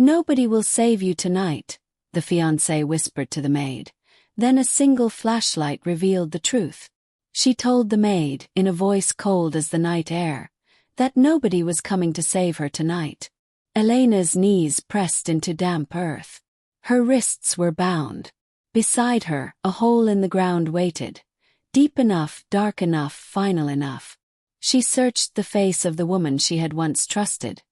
"Nobody will save you tonight," the fiancée whispered to the maid. Then a single flashlight revealed the truth. She told the maid, in a voice cold as the night air, that nobody was coming to save her tonight. Elena's knees pressed into damp earth. Her wrists were bound. Beside her, a hole in the ground waited. Deep enough, dark enough, final enough. She searched the face of the woman she had once trusted,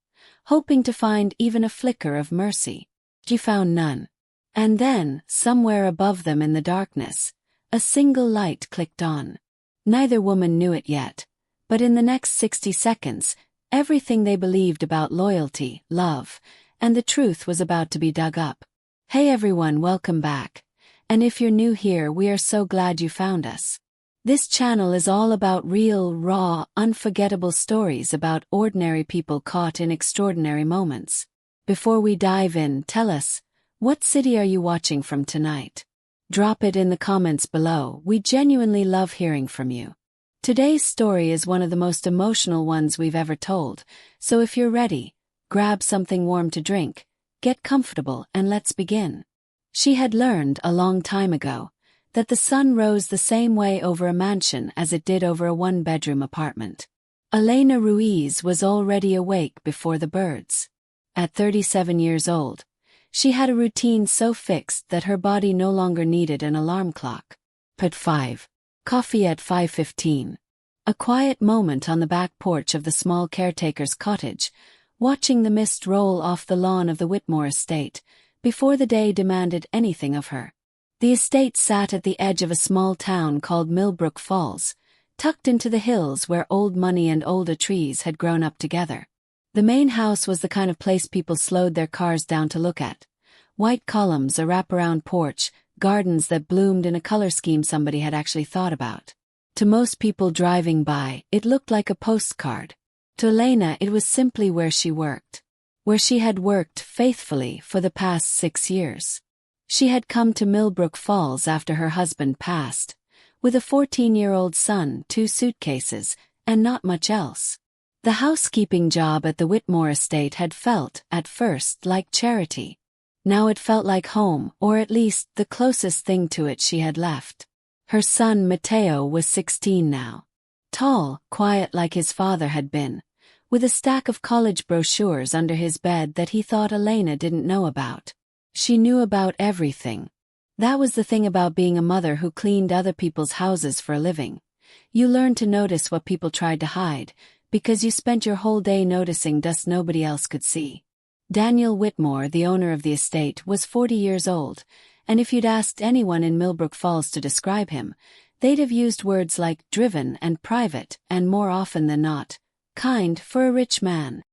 hoping to find even a flicker of mercy. She found none. And then, somewhere above them in the darkness, a single light clicked on. Neither woman knew it yet, but in the next 60 seconds, everything they believed about loyalty, love, and the truth was about to be dug up. Hey everyone, welcome back. And if you're new here, we are so glad you found us. This channel is all about real, raw, unforgettable stories about ordinary people caught in extraordinary moments. Before we dive in, tell us, what city are you watching from tonight? Drop it in the comments below. We genuinely love hearing from you. Today's story is one of the most emotional ones we've ever told, so if you're ready, grab something warm to drink, get comfortable, and let's begin. She had learned a long time ago that the sun rose the same way over a mansion as it did over a one-bedroom apartment. Elena Ruiz was already awake before the birds. At 37 years old, she had a routine so fixed that her body no longer needed an alarm clock. At 5. Coffee at 5:15. A quiet moment on the back porch of the small caretaker's cottage, watching the mist roll off the lawn of the Whitmore estate, before the day demanded anything of her. The estate sat at the edge of a small town called Millbrook Falls, tucked into the hills where old money and older trees had grown up together. The main house was the kind of place people slowed their cars down to look at. White columns, a wraparound porch, gardens that bloomed in a color scheme somebody had actually thought about. To most people driving by, it looked like a postcard. To Elena, it was simply where she worked. Where she had worked faithfully for the past 6 years. She had come to Millbrook Falls after her husband passed, with a 14-year-old son, 2 suitcases, and not much else. The housekeeping job at the Whitmore estate had felt, at first, like charity. Now it felt like home, or at least the closest thing to it she had left. Her son Matteo was 16 now. Tall, quiet like his father had been, with a stack of college brochures under his bed that he thought Elena didn't know about. She knew about everything. That was the thing about being a mother who cleaned other people's houses for a living. You learned to notice what people tried to hide, because you spent your whole day noticing dust nobody else could see. Daniel Whitmore, the owner of the estate, was 40 years old, and if you'd asked anyone in Millbrook Falls to describe him, they'd have used words like driven and private, and more often than not, kind for a rich man.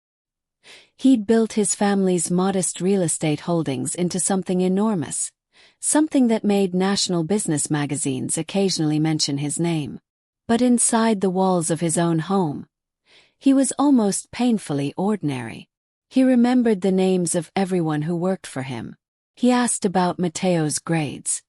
He'd built his family's modest real estate holdings into something enormous, something that made national business magazines occasionally mention his name. But inside the walls of his own home, he was almost painfully ordinary. He remembered the names of everyone who worked for him. He asked about Matteo's grades.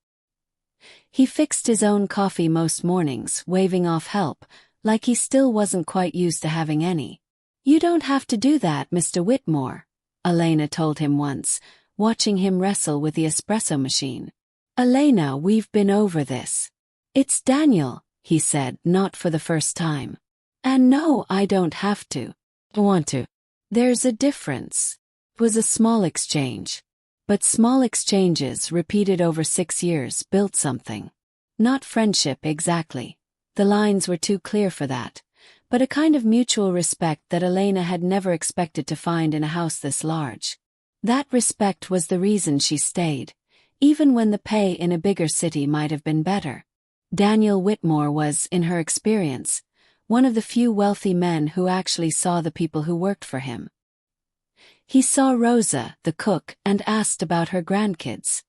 He fixed his own coffee most mornings, waving off help, like he still wasn't quite used to having any. "You don't have to do that, Mr. Whitmore," Elena told him once, watching him wrestle with the espresso machine. "Elena, we've been over this." "It's Daniel," he said, not for the first time. "And no, I don't have to. Want to. There's a difference." It was a small exchange. But small exchanges, repeated over 6 years, built something. Not friendship exactly. The lines were too clear for that. But a kind of mutual respect that Elena had never expected to find in a house this large. That respect was the reason she stayed, even when the pay in a bigger city might have been better. Daniel Whitmore was, in her experience, one of the few wealthy men who actually saw the people who worked for him. He saw Rosa, the cook, and asked about her grandkids.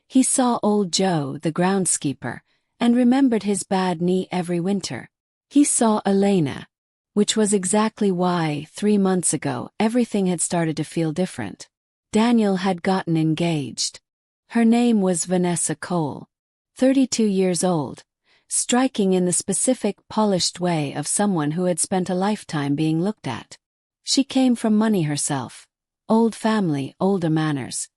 He saw old Joe, the groundskeeper, and remembered his bad knee every winter. He saw Elena, which was exactly why, 3 months ago, everything had started to feel different. Daniel had gotten engaged. Her name was Vanessa Cole, 32 years old, striking in the specific, polished way of someone who had spent a lifetime being looked at. She came from money herself, Old family, older manners.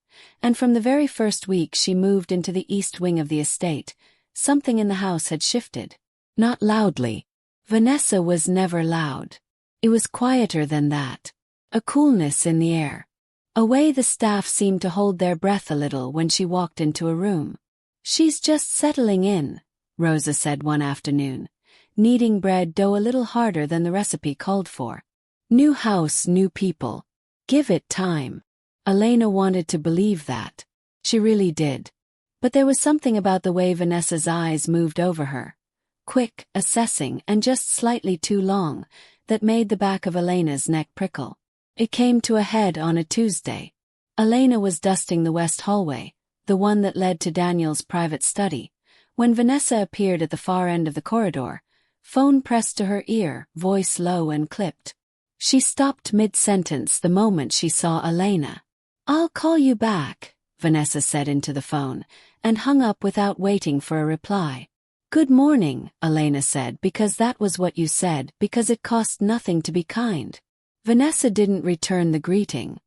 And from the very first week she moved into the east wing of the estate, something in the house had shifted. Not loudly. Vanessa was never loud. It was quieter than that. A coolness in the air. A way the staff seemed to hold their breath a little when she walked into a room. "She's just settling in," Rosa said one afternoon, kneading bread dough a little harder than the recipe called for. New house, new people. Give it time. Elena wanted to believe that. She really did. But there was something about the way Vanessa's eyes moved over her, quick, assessing, and just slightly too long, that made the back of Elena's neck prickle. It came to a head on a Tuesday. Elena was dusting the west hallway, the one that led to Daniel's private study, when Vanessa appeared at the far end of the corridor, phone pressed to her ear, voice low and clipped. She stopped mid-sentence the moment she saw Elena. "I'll call you back," Vanessa said into the phone, and hung up without waiting for a reply. "Good morning," Elena said, because that was what you said, because it cost nothing to be kind. Vanessa didn't return the greeting.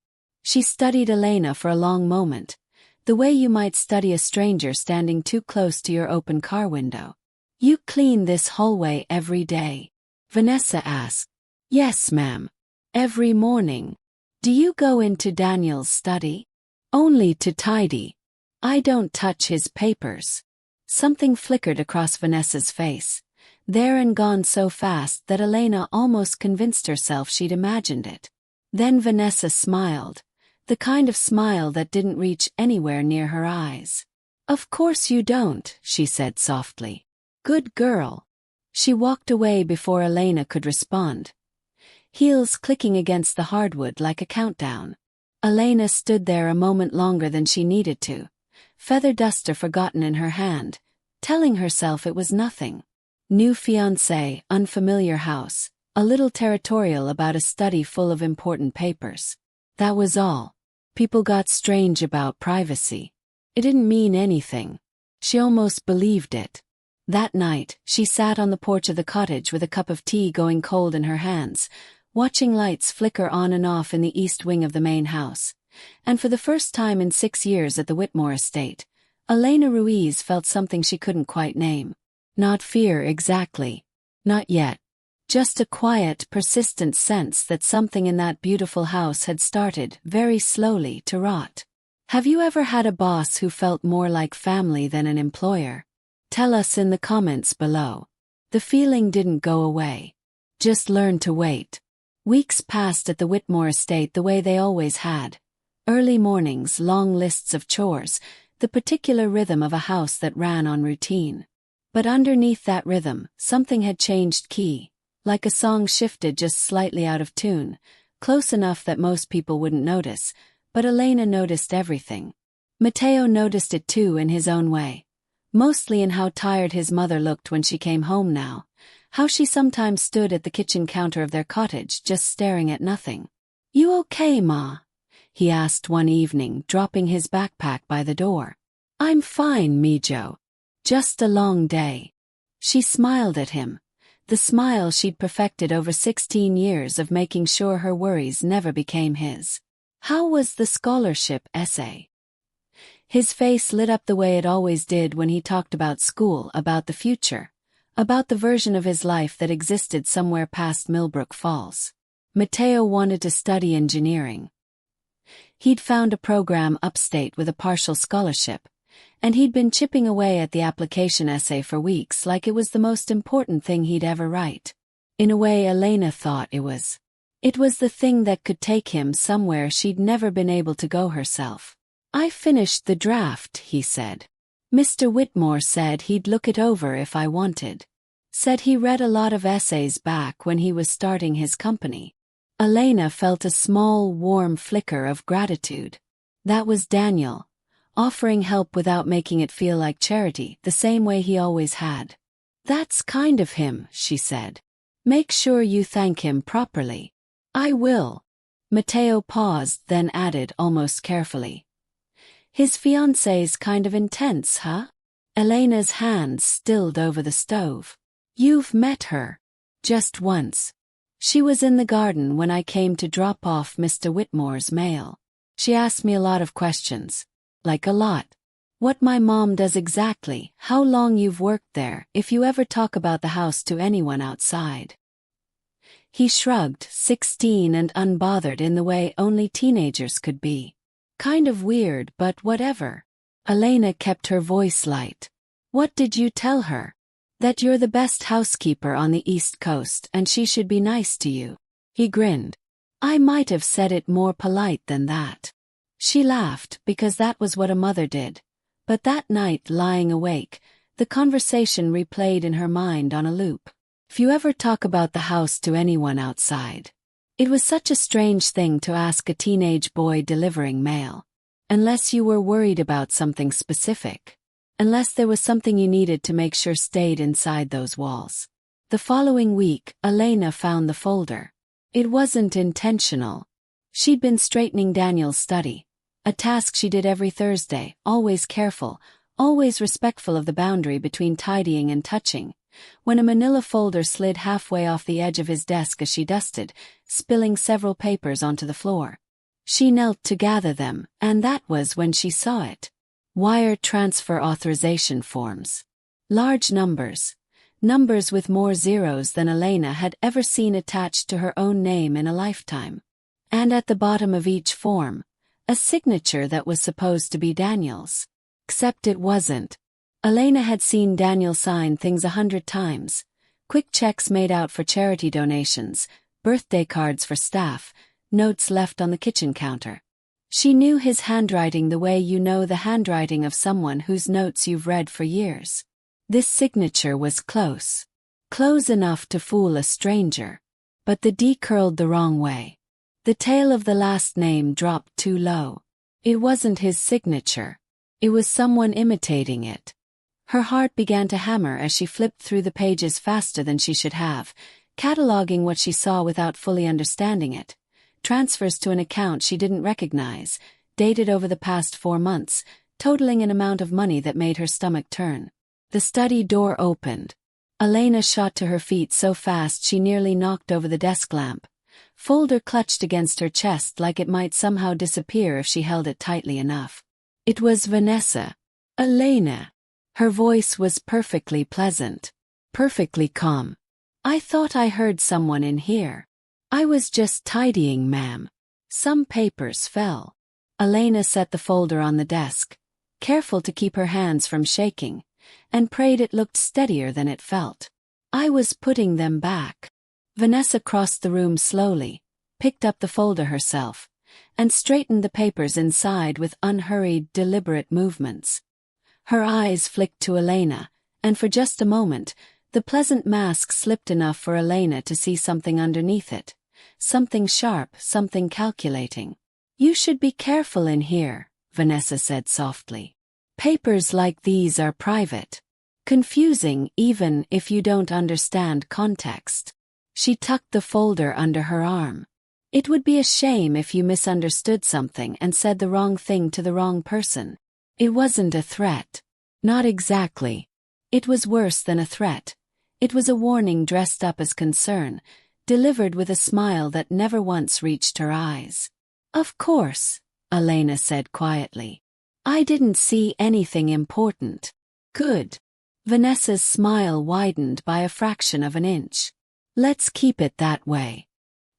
She studied Elena for a long moment, the way you might study a stranger standing too close to your open car window. "You clean this hallway every day?" Vanessa asked. "Yes, ma'am. Every morning." "Do you go into Daniel's study?" "Only to tidy. I don't touch his papers." Something flickered across Vanessa's face, there and gone so fast that Elena almost convinced herself she'd imagined it. Then Vanessa smiled, the kind of smile that didn't reach anywhere near her eyes. "Of course you don't," she said softly. "Good girl." She walked away before Elena could respond, heels clicking against the hardwood like a countdown. Elena stood there a moment longer than she needed to, feather duster forgotten in her hand, telling herself it was nothing. New fiancé, unfamiliar house, a little territorial about a study full of important papers. That was all. People got strange about privacy. It didn't mean anything. She almost believed it. That night, she sat on the porch of the cottage with a cup of tea going cold in her hands, watching lights flicker on and off in the east wing of the main house. And for the first time in 6 years at the Whitmore estate, Elena Ruiz felt something she couldn't quite name. Not fear exactly. Not yet. Just a quiet, persistent sense that something in that beautiful house had started, very slowly, to rot. Have you ever had a boss who felt more like family than an employer? Tell us in the comments below. The feeling didn't go away. Just learn to wait. Weeks passed at the Whitmore estate the way they always had. Early mornings, long lists of chores, the particular rhythm of a house that ran on routine. But underneath that rhythm, something had changed key, like a song shifted just slightly out of tune, close enough that most people wouldn't notice, but Elena noticed everything. Matteo noticed it too in his own way. Mostly in how tired his mother looked when she came home now, how she sometimes stood at the kitchen counter of their cottage just staring at nothing. "You okay, Ma?" he asked one evening, dropping his backpack by the door. "I'm fine, Mijo. Just a long day." She smiled at him, the smile she'd perfected over 16 years of making sure her worries never became his. "How was the scholarship essay?" His face lit up the way it always did when he talked about school, about the future, about the version of his life that existed somewhere past Millbrook Falls. Matteo wanted to study engineering. He'd found a program upstate with a partial scholarship, and he'd been chipping away at the application essay for weeks like it was the most important thing he'd ever write. In a way, Elena thought it was. It was the thing that could take him somewhere she'd never been able to go herself. "I finished the draft," he said. "Mr. Whitmore said he'd look it over if I wanted. Said he read a lot of essays back when he was starting his company." Elena felt a small, warm flicker of gratitude. That was Daniel, offering help without making it feel like charity, the same way he always had. "That's kind of him," she said. "Make sure you thank him properly." "I will." Matteo paused, then added almost carefully. "His fiancée's kind of intense, huh?" Elena's hands stilled over the stove. "You've met her." "Just once. She was in the garden when I came to drop off Mr. Whitmore's mail. She asked me a lot of questions. Like a lot. What my mom does exactly, how long you've worked there, if you ever talk about the house to anyone outside. He shrugged, 16 and unbothered in the way only teenagers could be. Kind of weird, but whatever. Elena kept her voice light. What did you tell her? That you're the best housekeeper on the East Coast and she should be nice to you. He grinned. I might have said it more polite than that. She laughed because that was what a mother did. But that night, lying awake, the conversation replayed in her mind on a loop. If you ever talk about the house to anyone outside. It was such a strange thing to ask a teenage boy delivering mail. Unless you were worried about something specific. Unless there was something you needed to make sure stayed inside those walls. The following week, Elena found the folder. It wasn't intentional. She'd been straightening Daniel's study. A task she did every Thursday, always careful, always respectful of the boundary between tidying and touching. When a manila folder slid halfway off the edge of his desk as she dusted, spilling several papers onto the floor. She knelt to gather them, and that was when she saw it. Wire transfer authorization forms. Large numbers. Numbers with more zeros than Elena had ever seen attached to her own name in a lifetime. And at the bottom of each form, a signature that was supposed to be Daniel's. Except it wasn't. Elena had seen Daniel sign things 100 times. Quick checks made out for charity donations, birthday cards for staff, notes left on the kitchen counter. She knew his handwriting the way you know the handwriting of someone whose notes you've read for years. This signature was close. Close enough to fool a stranger. But the D curled the wrong way. The tail of the last name dropped too low. It wasn't his signature. It was someone imitating it. Her heart began to hammer as she flipped through the pages faster than she should have, cataloging what she saw without fully understanding it. Transfers to an account she didn't recognize, dated over the past 4 months, totaling an amount of money that made her stomach turn. The study door opened. Elena shot to her feet so fast she nearly knocked over the desk lamp. Folder clutched against her chest like it might somehow disappear if she held it tightly enough. It was Vanessa. Elena. Her voice was perfectly pleasant. Perfectly calm. I thought I heard someone in here. I was just tidying, ma'am. Some papers fell. Elena set the folder on the desk, careful to keep her hands from shaking, and prayed it looked steadier than it felt. I was putting them back. Vanessa crossed the room slowly, picked up the folder herself, and straightened the papers inside with unhurried, deliberate movements. Her eyes flicked to Elena, and for just a moment, the pleasant mask slipped enough for Elena to see something underneath it. Something sharp, something calculating. You should be careful in here, Vanessa said softly. Papers like these are private. Confusing even if you don't understand context. She tucked the folder under her arm. It would be a shame if you misunderstood something and said the wrong thing to the wrong person. It wasn't a threat. Not exactly. It was worse than a threat. It was a warning dressed up as concern, delivered with a smile that never once reached her eyes. Of course, Elena said quietly. I didn't see anything important. Good. Vanessa's smile widened by a fraction of an inch. Let's keep it that way.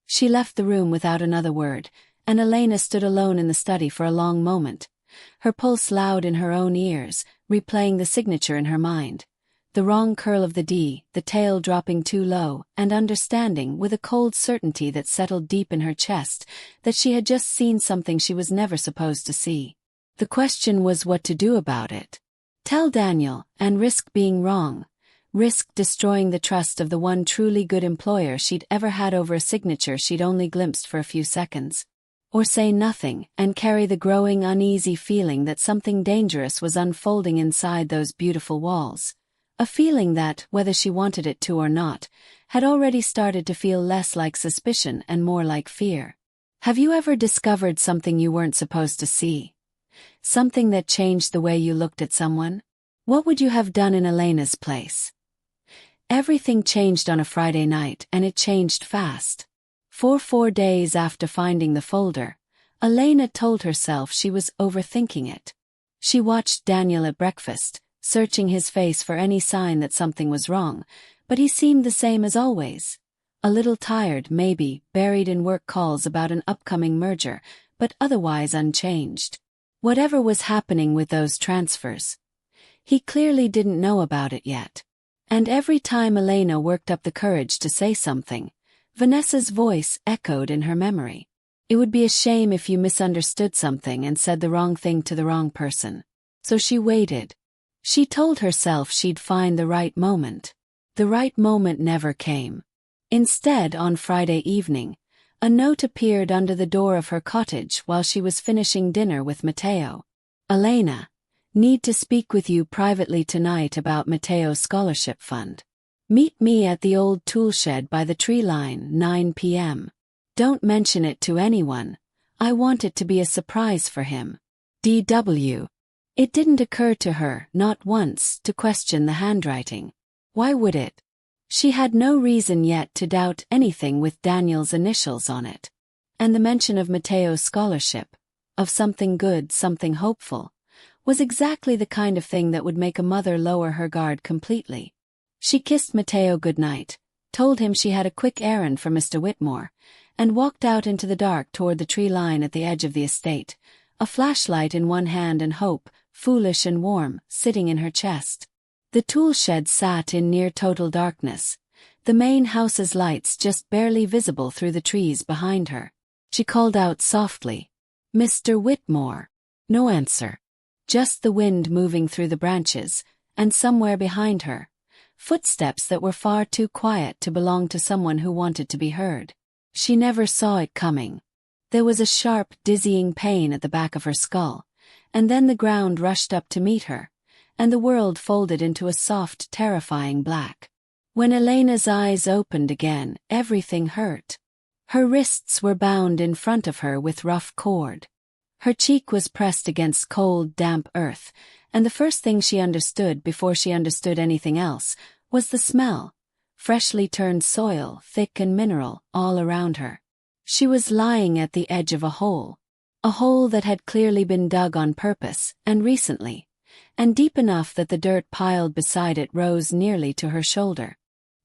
She left the room without another word, and Elena stood alone in the study for a long moment. Her pulse loud in her own ears, replaying the signature in her mind. The wrong curl of the D, the tail dropping too low, and understanding with a cold certainty that settled deep in her chest that she had just seen something she was never supposed to see. The question was what to do about it. Tell Daniel, and risk being wrong. Risk destroying the trust of the one truly good employer she'd ever had over a signature she'd only glimpsed for a few seconds. Or say nothing and carry the growing uneasy feeling that something dangerous was unfolding inside those beautiful walls. A feeling that, whether she wanted it to or not, had already started to feel less like suspicion and more like fear. Have you ever discovered something you weren't supposed to see? Something that changed the way you looked at someone? What would you have done in Elena's place? Everything changed on a Friday night, and it changed fast. For 4 days after finding the folder, Elena told herself she was overthinking it. She watched Daniel at breakfast, searching his face for any sign that something was wrong, but he seemed the same as always. A little tired, maybe, buried in work calls about an upcoming merger, but otherwise unchanged. Whatever was happening with those transfers, he clearly didn't know about it yet. And every time Elena worked up the courage to say something, Vanessa's voice echoed in her memory. It would be a shame if you misunderstood something and said the wrong thing to the wrong person. So she waited. She told herself she'd find the right moment. The right moment never came. Instead, on Friday evening, a note appeared under the door of her cottage while she was finishing dinner with Matteo. Elena, need to speak with you privately tonight about Matteo's scholarship fund. Meet me at the old toolshed by the tree line, 9 p.m. Don't mention it to anyone. I want it to be a surprise for him. D.W. It didn't occur to her, not once, to question the handwriting. Why would it? She had no reason yet to doubt anything with Daniel's initials on it. And the mention of Matteo's scholarship, of something good, something hopeful, was exactly the kind of thing that would make a mother lower her guard completely. She kissed Matteo goodnight, told him she had a quick errand for Mr. Whitmore, and walked out into the dark toward the tree line at the edge of the estate, a flashlight in one hand and hope, foolish and warm, sitting in her chest. The tool shed sat in near total darkness, the main house's lights just barely visible through the trees behind her. She called out softly, "Mr. Whitmore." No answer. Just the wind moving through the branches, and somewhere behind her, footsteps that were far too quiet to belong to someone who wanted to be heard. She never saw it coming. There was a sharp, dizzying pain at the back of her skull, and then the ground rushed up to meet her, and the world folded into a soft, terrifying black. When Elena's eyes opened again, everything hurt. Her wrists were bound in front of her with rough cord. Her cheek was pressed against cold, damp earth, and the first thing she understood before she understood anything else was the smell. Freshly turned soil, thick and mineral, all around her. She was lying at the edge of a hole that had clearly been dug on purpose, and recently, and deep enough that the dirt piled beside it rose nearly to her shoulder.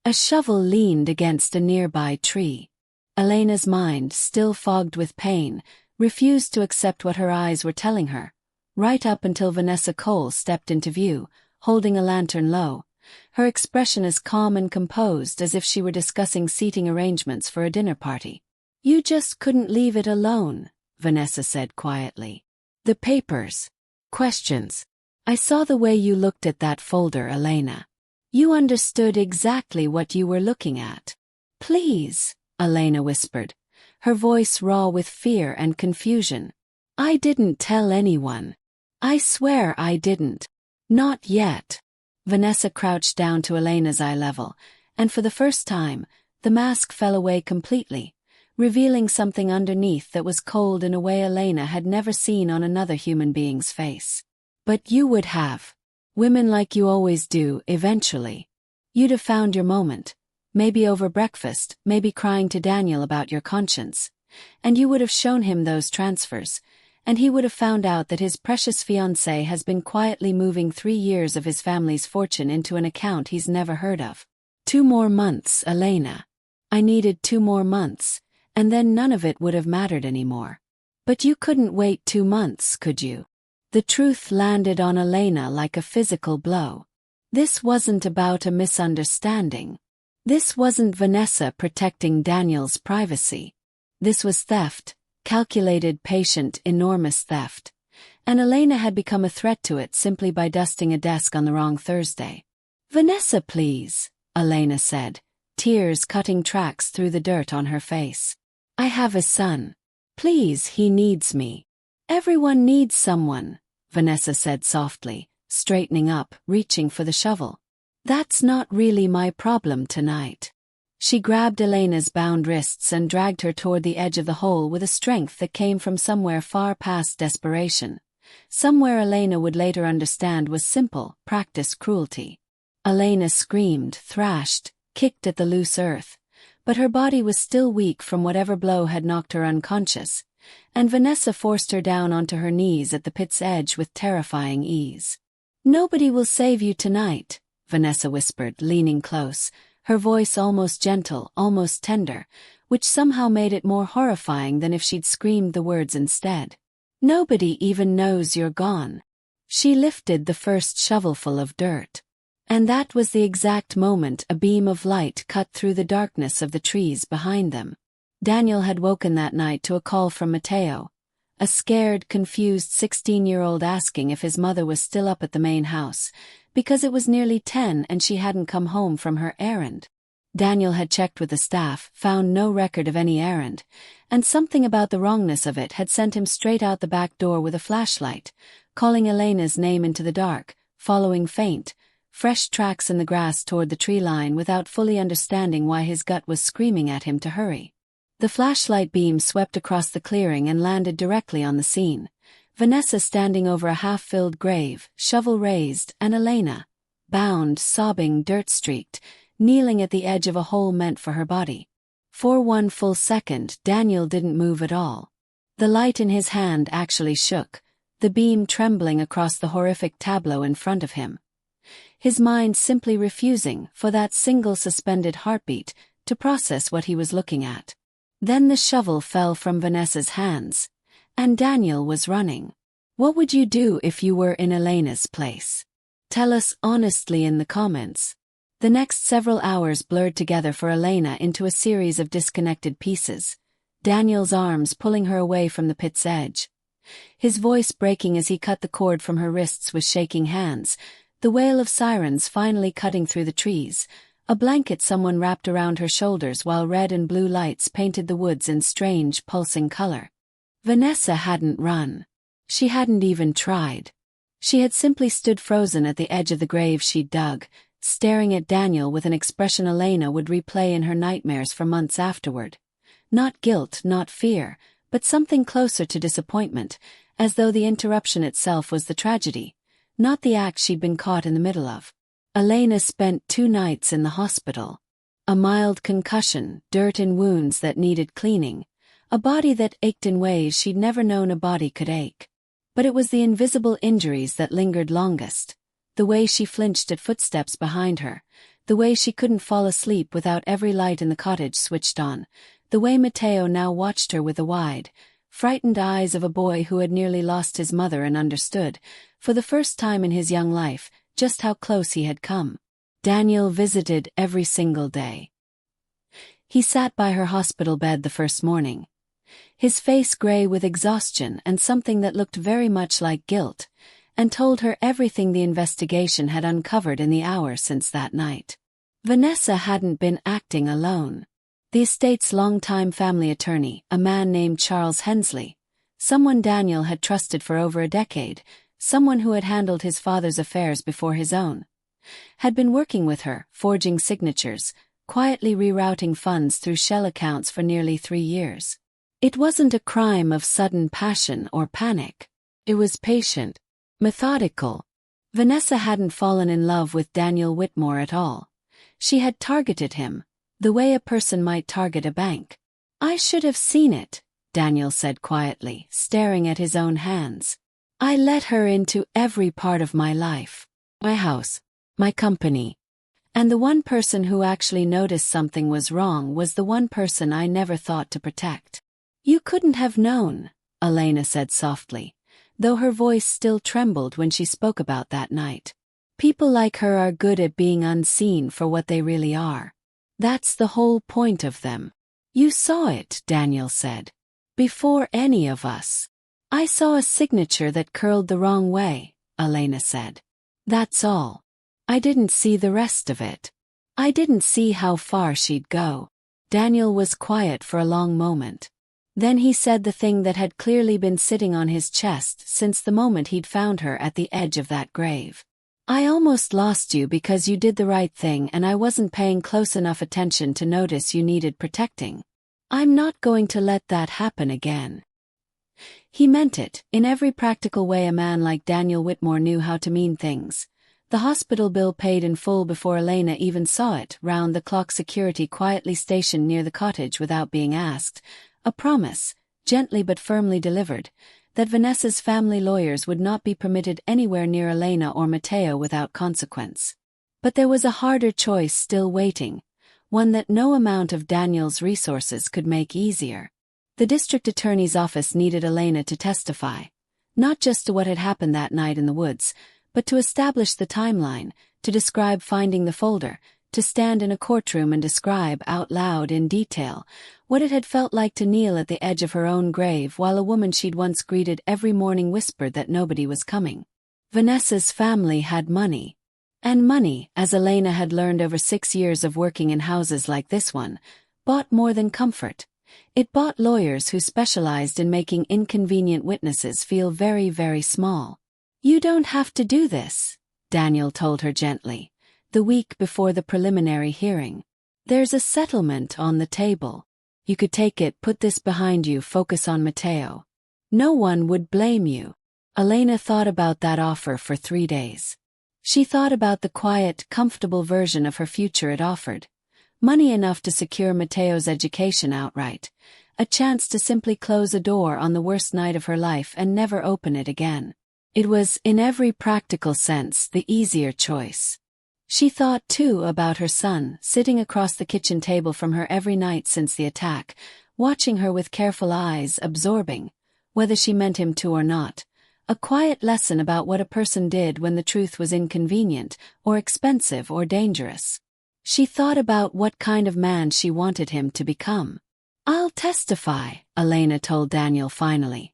A shovel leaned against a nearby tree. Elena's mind, still fogged with pain, refused to accept what her eyes were telling her, right up until Vanessa Cole stepped into view, holding a lantern low, her expression as calm and composed as if she were discussing seating arrangements for a dinner party. "You just couldn't leave it alone," Vanessa said quietly. "The papers. Questions. I saw the way you looked at that folder, Elena. You understood exactly what you were looking at." "Please," Elena whispered, her voice raw with fear and confusion. "I didn't tell anyone. I swear I didn't. Not yet." Vanessa crouched down to Elena's eye level, and for the first time, the mask fell away completely, revealing something underneath that was cold in a way Elena had never seen on another human being's face. "But you would have. Women like you always do, eventually. You'd have found your moment, maybe over breakfast, maybe crying to Daniel about your conscience, and you would have shown him those transfers, and he would have found out that his precious fiancée has been quietly moving 3 years of his family's fortune into an account he's never heard of. 2 more months, Elena. I needed 2 more months, and then none of it would have mattered anymore. But you couldn't wait 2 months, could you?" The truth landed on Elena like a physical blow. This wasn't about a misunderstanding. This wasn't Vanessa protecting Daniel's privacy. This was theft, calculated, patient, enormous theft. And Elena had become a threat to it simply by dusting a desk on the wrong Thursday. "Vanessa, please," Elena said, tears cutting tracks through the dirt on her face. "I have a son. Please, he needs me." "Everyone needs someone," Vanessa said softly, straightening up, reaching for the shovel. "That's not really my problem tonight." She grabbed Elena's bound wrists and dragged her toward the edge of the hole with a strength that came from somewhere far past desperation. Somewhere Elena would later understand was simple, practiced cruelty. Elena screamed, thrashed, kicked at the loose earth, but her body was still weak from whatever blow had knocked her unconscious, and Vanessa forced her down onto her knees at the pit's edge with terrifying ease. "Nobody will save you tonight," Vanessa whispered, leaning close, her voice almost gentle, almost tender, which somehow made it more horrifying than if she'd screamed the words instead. "Nobody even knows you're gone." She lifted the first shovelful of dirt. And that was the exact moment a beam of light cut through the darkness of the trees behind them. Daniel had woken that night to a call from Matteo, a scared, confused 16-year-old asking if his mother was still up at the main house, because it was nearly 10 and she hadn't come home from her errand. Daniel had checked with the staff, found no record of any errand, and something about the wrongness of it had sent him straight out the back door with a flashlight, calling Elena's name into the dark, following faint, fresh tracks in the grass toward the tree line without fully understanding why his gut was screaming at him to hurry. The flashlight beam swept across the clearing and landed directly on the scene, Vanessa standing over a half-filled grave, shovel raised, and Elena, bound, sobbing, dirt-streaked, kneeling at the edge of a hole meant for her body. For one full second, Daniel didn't move at all. The light in his hand actually shook, the beam trembling across the horrific tableau in front of him. His mind simply refusing, for that single suspended heartbeat, to process what he was looking at. Then the shovel fell from Vanessa's hands, and Daniel was running. What would you do if you were in Elena's place? Tell us honestly in the comments. The next several hours blurred together for Elena into a series of disconnected pieces, Daniel's arms pulling her away from the pit's edge. His voice breaking as he cut the cord from her wrists with shaking hands, the wail of sirens finally cutting through the trees, a blanket someone wrapped around her shoulders while red and blue lights painted the woods in strange, pulsing color. Vanessa hadn't run. She hadn't even tried. She had simply stood frozen at the edge of the grave she'd dug, staring at Daniel with an expression Elena would replay in her nightmares for months afterward. Not guilt, not fear, but something closer to disappointment, as though the interruption itself was the tragedy, not the act she'd been caught in the middle of. Elena spent 2 nights in the hospital. A mild concussion, dirt in wounds that needed cleaning, a body that ached in ways she'd never known a body could ache. But it was the invisible injuries that lingered longest. The way she flinched at footsteps behind her, the way she couldn't fall asleep without every light in the cottage switched on, the way Matteo now watched her with the wide, frightened eyes of a boy who had nearly lost his mother and understood, for the first time in his young life, just how close he had come. Daniel visited every single day. He sat by her hospital bed the first morning, his face gray with exhaustion and something that looked very much like guilt, and told her everything the investigation had uncovered in the hours since that night. Vanessa hadn't been acting alone. The estate's longtime family attorney, a man named Charles Hensley, someone Daniel had trusted for over a decade, someone who had handled his father's affairs before his own, had been working with her, forging signatures, quietly rerouting funds through shell accounts for nearly 3 years. It wasn't a crime of sudden passion or panic. It was patient, methodical. Vanessa hadn't fallen in love with Daniel Whitmore at all. She had targeted him, the way a person might target a bank. "I should have seen it," Daniel said quietly, staring at his own hands. "I let her into every part of my life. My house, my company. And the one person who actually noticed something was wrong was the one person I never thought to protect." "You couldn't have known," Elena said softly, though her voice still trembled when she spoke about that night. "People like her are good at being unseen for what they really are. That's the whole point of them." "You saw it," Daniel said. "Before any of us." "I saw a signature that curled the wrong way," Elena said. "That's all. I didn't see the rest of it. I didn't see how far she'd go." Daniel was quiet for a long moment. Then he said the thing that had clearly been sitting on his chest since the moment he'd found her at the edge of that grave. "I almost lost you because you did the right thing and I wasn't paying close enough attention to notice you needed protecting. I'm not going to let that happen again." He meant it, in every practical way a man like Daniel Whitmore knew how to mean things. The hospital bill paid in full before Elena even saw it, round-the-clock security quietly stationed near the cottage without being asked, a promise, gently but firmly delivered, that Vanessa's family lawyers would not be permitted anywhere near Elena or Matteo without consequence. But there was a harder choice still waiting, one that no amount of Daniel's resources could make easier. The district attorney's office needed Elena to testify, not just to what had happened that night in the woods, but to establish the timeline, to describe finding the folder, to stand in a courtroom and describe out loud in detail what it had felt like to kneel at the edge of her own grave while a woman she'd once greeted every morning whispered that nobody was coming. Vanessa's family had money. And money, as Elena had learned over 6 years of working in houses like this one, bought more than comfort. It bought lawyers who specialized in making inconvenient witnesses feel very, very small. "You don't have to do this," Daniel told her gently, the week before the preliminary hearing. "There's a settlement on the table. You could take it, put this behind you, focus on Matteo. No one would blame you." Elena thought about that offer for 3 days. She thought about the quiet, comfortable version of her future it offered. Money enough to secure Matteo's education outright. A chance to simply close a door on the worst night of her life and never open it again. It was, in every practical sense, the easier choice. She thought, too, about her son, sitting across the kitchen table from her every night since the attack, watching her with careful eyes, absorbing, whether she meant him to or not, a quiet lesson about what a person did when the truth was inconvenient, or expensive, or dangerous. She thought about what kind of man she wanted him to become. "I'll testify," Elena told Daniel finally,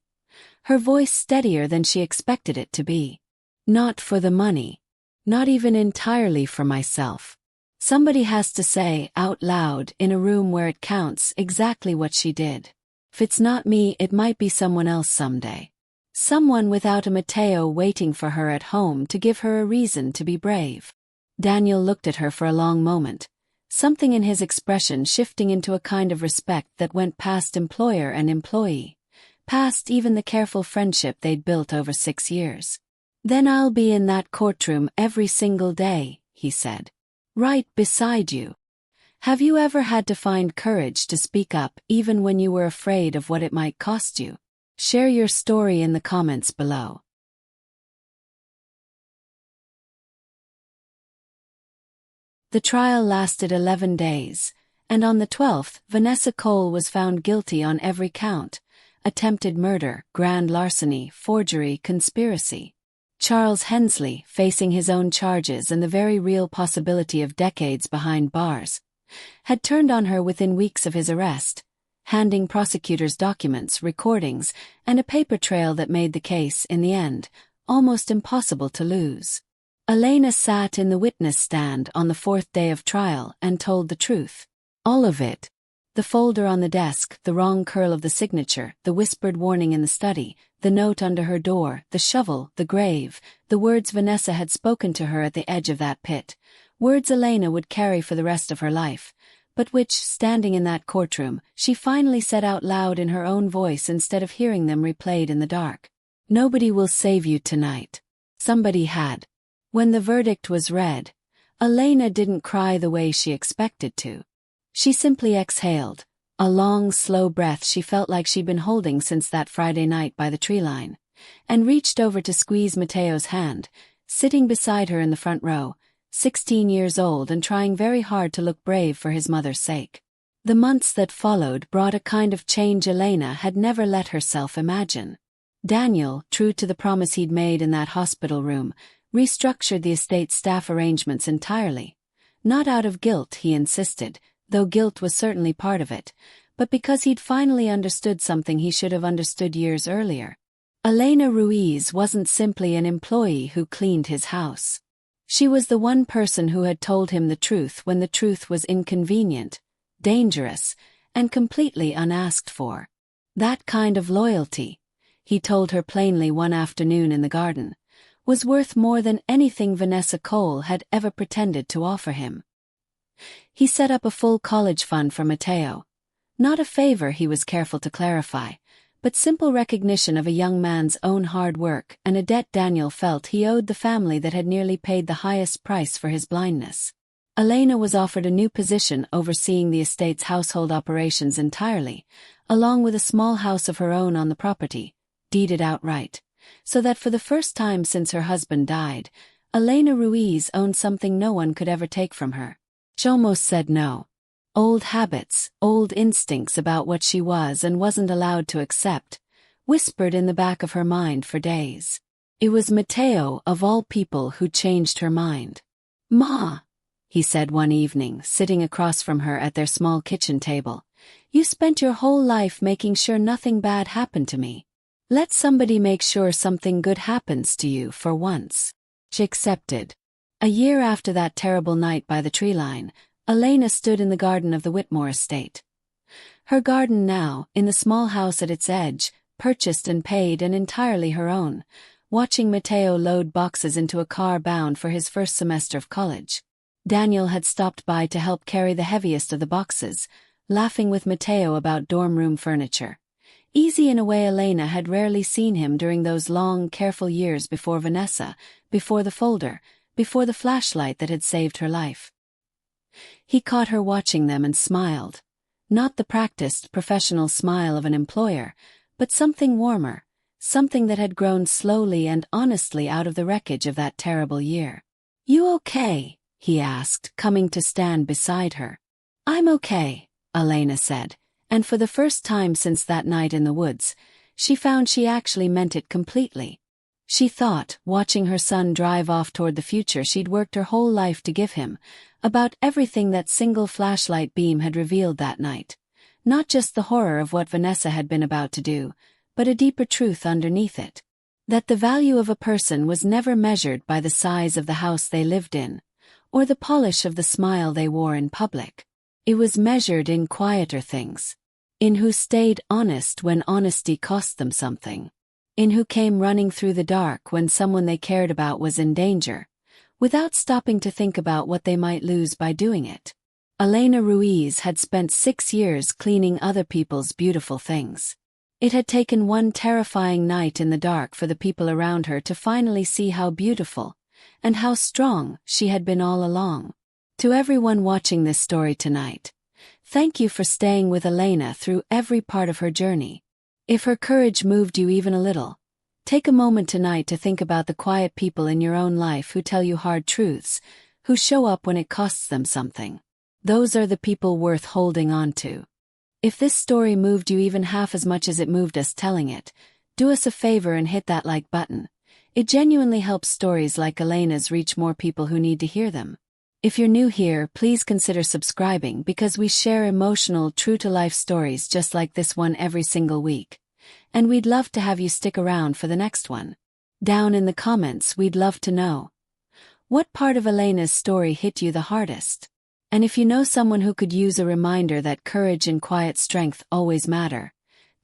her voice steadier than she expected it to be. "Not for the money. Not even entirely for myself. Somebody has to say, out loud, in a room where it counts, exactly what she did. If it's not me, it might be someone else someday. Someone without a Matteo waiting for her at home to give her a reason to be brave." Daniel looked at her for a long moment, something in his expression shifting into a kind of respect that went past employer and employee, past even the careful friendship they'd built over 6 years. "Then I'll be in that courtroom every single day," he said. "Right beside you. Have you ever had to find courage to speak up even when you were afraid of what it might cost you? Share your story in the comments below." The trial lasted 11 days, and on the 12th, Vanessa Cole was found guilty on every count: attempted murder, grand larceny, forgery, conspiracy. Charles Hensley, facing his own charges and the very real possibility of decades behind bars, had turned on her within weeks of his arrest, handing prosecutors documents, recordings, and a paper trail that made the case, in the end, almost impossible to lose. Elena sat in the witness stand on the 4th day of trial and told the truth. All of it. The folder on the desk, the wrong curl of the signature, the whispered warning in the study, the note under her door, the shovel, the grave, the words Vanessa had spoken to her at the edge of that pit, words Elena would carry for the rest of her life, but which, standing in that courtroom, she finally said out loud in her own voice instead of hearing them replayed in the dark. "Nobody will save you tonight. Somebody had." When the verdict was read, Elena didn't cry the way she expected to. She simply exhaled, a long, slow breath she felt like she'd been holding since that Friday night by the tree line, and reached over to squeeze Matteo's hand, sitting beside her in the front row, 16 years old and trying very hard to look brave for his mother's sake. The months that followed brought a kind of change Elena had never let herself imagine. Daniel, true to the promise he'd made in that hospital room, restructured the estate's staff arrangements entirely. Not out of guilt, he insisted, though guilt was certainly part of it, but because he'd finally understood something he should have understood years earlier. Elena Ruiz wasn't simply an employee who cleaned his house. She was the one person who had told him the truth when the truth was inconvenient, dangerous, and completely unasked for. That kind of loyalty, he told her plainly one afternoon in the garden, was worth more than anything Vanessa Cole had ever pretended to offer him. He set up a full college fund for Matteo. Not a favor, he was careful to clarify, but simple recognition of a young man's own hard work and a debt Daniel felt he owed the family that had nearly paid the highest price for his blindness. Elena was offered a new position overseeing the estate's household operations entirely, along with a small house of her own on the property, deeded outright, so that for the first time since her husband died, Elena Ruiz owned something no one could ever take from her. She almost said no. Old habits, old instincts about what she was and wasn't allowed to accept, whispered in the back of her mind for days. It was Mateo, of all people, who changed her mind. "Ma," he said one evening, sitting across from her at their small kitchen table, "you spent your whole life making sure nothing bad happened to me. Let somebody make sure something good happens to you for once." She accepted. A year after that terrible night by the tree line, Elena stood in the garden of the Whitmore estate. Her garden now, in the small house at its edge, purchased and paid and entirely her own, watching Mateo load boxes into a car bound for his first semester of college. Daniel had stopped by to help carry the heaviest of the boxes, laughing with Mateo about dorm room furniture. Easy in a way Elena had rarely seen him during those long, careful years before Vanessa, before the folder, before the flashlight that had saved her life. He caught her watching them and smiled. Not the practiced, professional smile of an employer, but something warmer, something that had grown slowly and honestly out of the wreckage of that terrible year. "You okay?" he asked, coming to stand beside her. "I'm okay," Elena said, and for the first time since that night in the woods, she found she actually meant it completely. She thought, watching her son drive off toward the future she'd worked her whole life to give him, about everything that single flashlight beam had revealed that night. Not just the horror of what Vanessa had been about to do, but a deeper truth underneath it. That the value of a person was never measured by the size of the house they lived in, or the polish of the smile they wore in public. It was measured in quieter things. In who stayed honest when honesty cost them something. In who came running through the dark when someone they cared about was in danger, without stopping to think about what they might lose by doing it. Elena Ruiz had spent 6 years cleaning other people's beautiful things. It had taken one terrifying night in the dark for the people around her to finally see how beautiful, and how strong, she had been all along. To everyone watching this story tonight, thank you for staying with Elena through every part of her journey. If her courage moved you even a little, take a moment tonight to think about the quiet people in your own life who tell you hard truths, who show up when it costs them something. Those are the people worth holding on to. If this story moved you even half as much as it moved us telling it, do us a favor and hit that like button. It genuinely helps stories like Elena's reach more people who need to hear them. If you're new here, please consider subscribing because we share emotional, true-to-life stories just like this one every single week. And we'd love to have you stick around for the next one. Down in the comments, we'd love to know. What part of Elena's story hit you the hardest? And if you know someone who could use a reminder that courage and quiet strength always matter,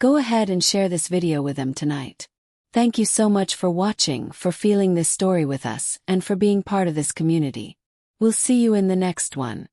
go ahead and share this video with them tonight. Thank you so much for watching, for feeling this story with us, and for being part of this community. We'll see you in the next one.